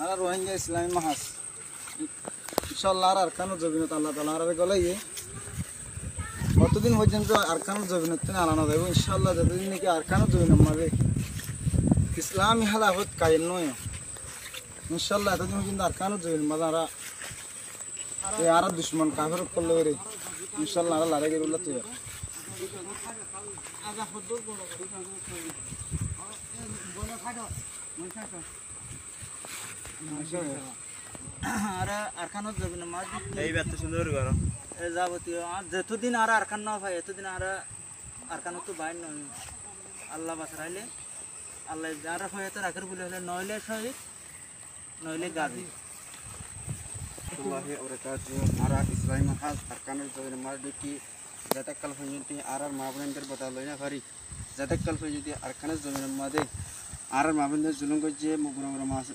আর রোহিঙ্গা ইসলামী মাহাস ইনশাল্লাহ আর আরকানুল জবিনত আল্লাহ তাআলা আর গলাইয়ে কতদিন পর্যন্ত আরকানুল জবিনত আনানো যাবে ইনশাল্লাহ যতদিন নাকি আরকানুল জবিনত মাঝে ইসলামী হালাহত কায়েম নয় ইনশাল্লাহ এতদিন পর্যন্ত আরকানুল জবিনত মাঝে আর দুশ্মন কাফের করলে রে ইনশাল্লাহ আর লড়াই করে উল্লাতে আর আরকানুল জবিনত মাঝে এই ব্যক্তি সুন্দর করো যাবতীয় আর যতদিন আর আরকান না হয় এতদিন আর আরকানত তো বাইর নয় আল্লাহ বাসরাইলে আল্লাহ যারা হয়তো রাখের বলে হলে নইলে শহীদ নইলে গাজী আর ইসলামী মাহাজ আরকানুল জবিনত মাঝে কি যাতে কাল পর্যন্ত আর মা বোনদের কথা লই না পারি যাতে কাল পর্যন্ত আরকানুল জবিনত মাঝে আর মা বোনদের জুলুম করছে মুগুরা মাস